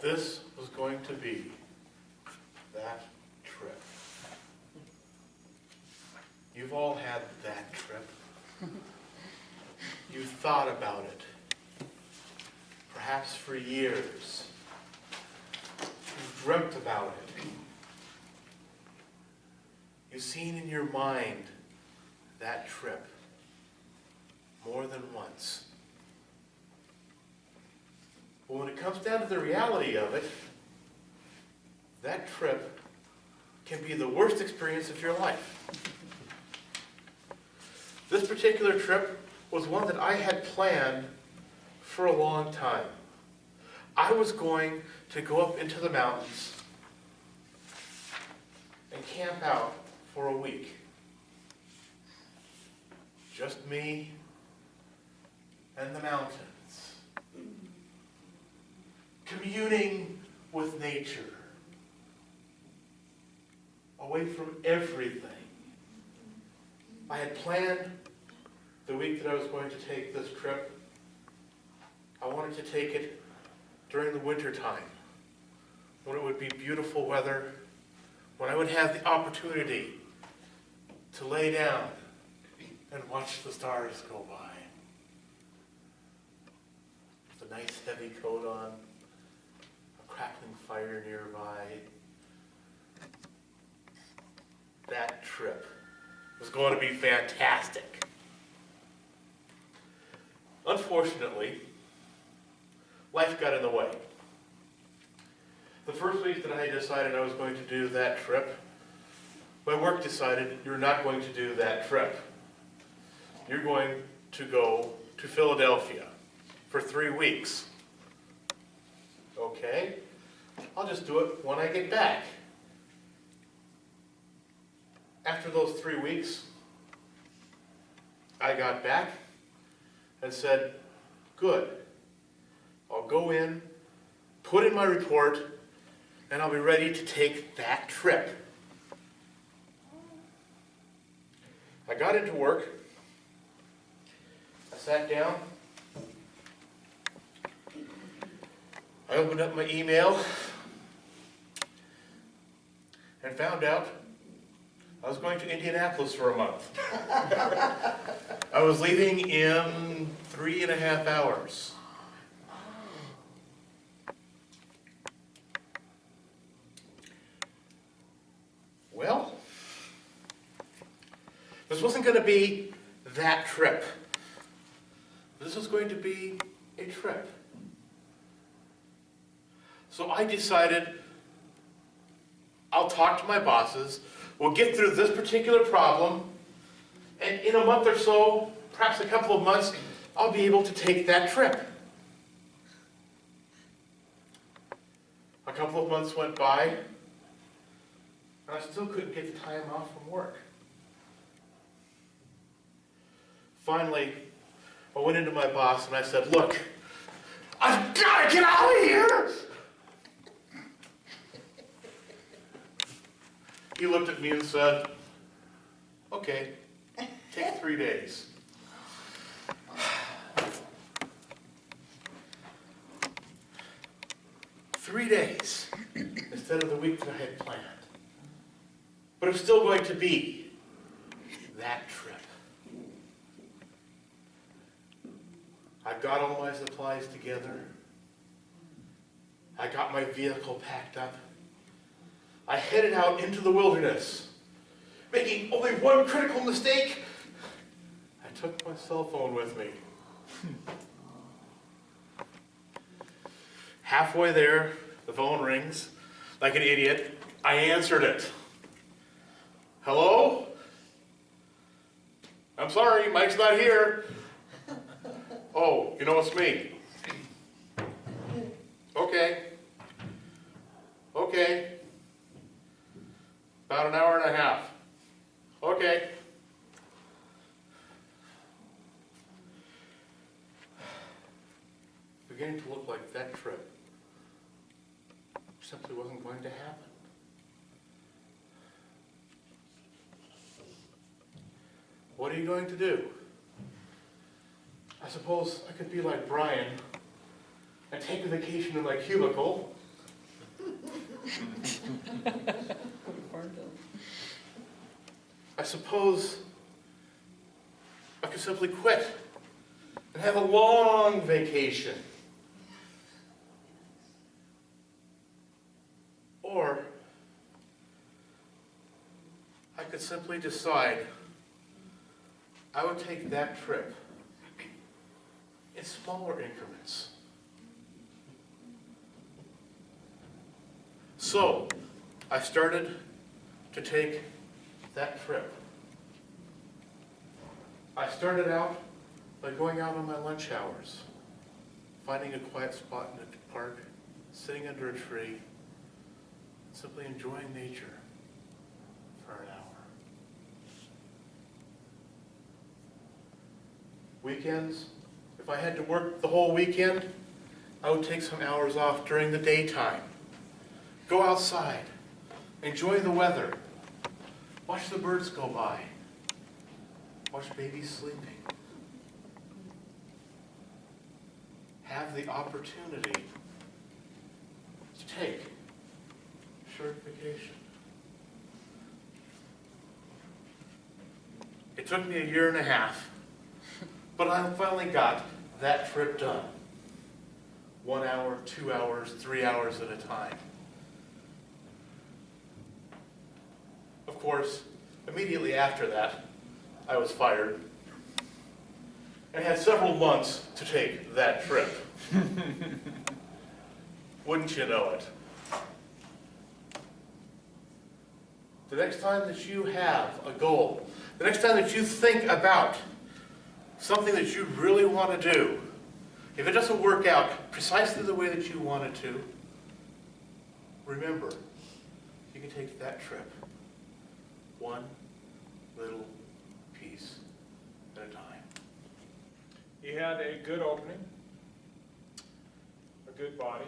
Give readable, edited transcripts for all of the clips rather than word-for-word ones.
This was going to be that trip. You've all had that trip. You've thought about it, perhaps for years. You've dreamt about it. You've seen in your mind that trip more than once. But when it comes down to the reality of it, that trip can be the worst experience of your life. This particular trip was one that I had planned for a long time. I was going to go up into the mountains and camp out for a week. Just me and the mountains. Communing with nature. Away from everything. I had planned the week that I was going to take this trip. I wanted to take it during the winter time, when it would be beautiful weather, when I would have the opportunity to lay down and watch the stars go by. With a nice heavy coat on, a crackling fire nearby. That trip was going to be fantastic. Unfortunately, life got in the way. The first week that I decided I was going to do that trip, my work decided you're not going to do that trip. You're going to go to Philadelphia for 3 weeks. Okay, I'll just do it when I get back. After those 3 weeks, I got back and said, good, I'll go in, put in my report, and I'll be ready to take that trip. I got into work, I sat down, I opened up my email, and found out I was going to Indianapolis for a month. I was leaving in 3.5 hours. Well, this wasn't going to be that trip. This was going to be a trip. So I decided I'll talk to my bosses. We'll get through this particular problem, and in a month or so, perhaps a couple of months, I'll be able to take that trip. A couple of months went by, and I still couldn't get the time off from work. Finally, I went into my boss and I said, look, I've got to get out of here! He looked at me and said, okay, take 3 days. 3 days instead of the week that I had planned. But it was still going to be that trip. I got all my supplies together. I got my vehicle packed up. I headed out into the wilderness, making only one critical mistake. I took my cell phone with me. Halfway there, the phone rings. Like an idiot, I answered it. Hello? I'm sorry, Mike's not here. Oh, you know it's me. Okay. Okay. About an hour and a half. Okay. Beginning to look like that trip simply wasn't going to happen. What are you going to do? I suppose I could be like Brian and take a vacation in my cubicle I suppose I could simply quit and have a long vacation. Or I could simply decide I would take that trip in smaller increments. So I started to take that trip. I started out by going out on my lunch hours, finding a quiet spot in a park, sitting under a tree, simply enjoying nature for an hour. Weekends, if I had to work the whole weekend, I would take some hours off during the daytime. Go outside, enjoy the weather, watch the birds go by, watch babies sleeping. Have the opportunity to take a short vacation. It took me 1.5 years, but I finally got that trip done. 1 hour, 2 hours, 3 hours at a time. Of course, immediately after that, I was fired and had several months to take that trip. Wouldn't you know it? The next time that you have a goal, the next time that you think about something that you really want to do, if it doesn't work out precisely the way that you want it to, remember, you can take that trip one little piece at a time. He had a good opening, a good body.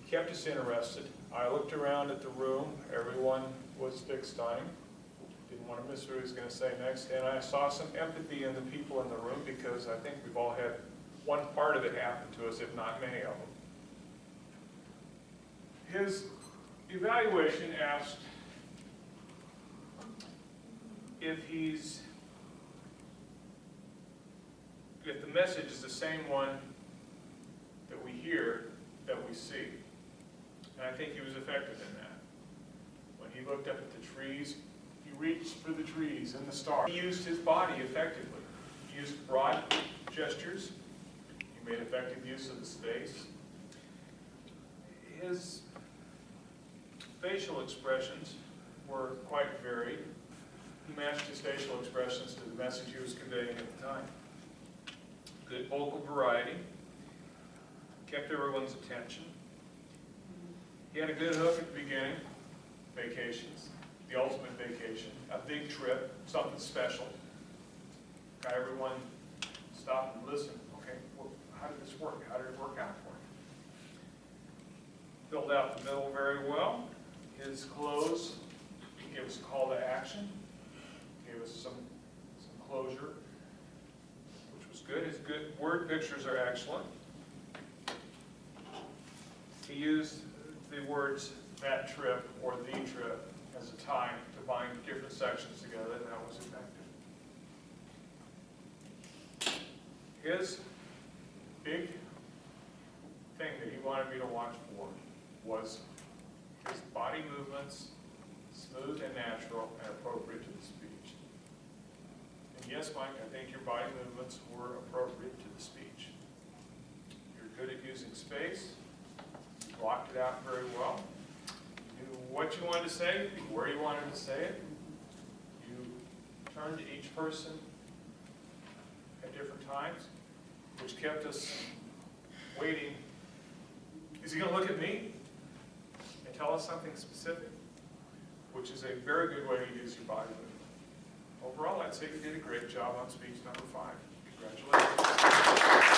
He kept us interested. I looked around at the room. Everyone was fixed on him. Didn't want to miss what he was going to say next. And I saw some empathy in the people in the room because I think we've all had one part of it happen to us, if not many of them. His evaluation asked if the message is the same one that we hear, that we see. And I think he was effective in that. When he looked up at the trees, he reached for the trees and the stars. He used his body effectively. He used broad gestures. He made effective use of the space. His facial expressions were quite varied. He matched his facial expressions to the message he was conveying at the time. Good vocal variety, kept everyone's attention. He had a good hook at the beginning, vacations, the ultimate vacation, a big trip, something special. Got everyone stop and listen. Okay, well, how did this work? How did it work out for him? Filled out the middle very well. His close, he gave us a call to action, gave us some closure, which was good. His good word pictures are excellent. He used the words "that trip" or "the trip" as a tie to bind different sections together, and that was effective. His big thing that he wanted me to watch for was his body movements, smooth and natural and appropriate to the speech. And yes, Mike, I think your body movements were appropriate to the speech. You're good at using space. You blocked it out very well. You knew what you wanted to say, where you wanted to say it. You turned to each person at different times, which kept us waiting. Is he going to look at me and tell us something specific? Which is a very good way to use your body movement. Overall, I'd say you did a great job on speech number 5. Congratulations.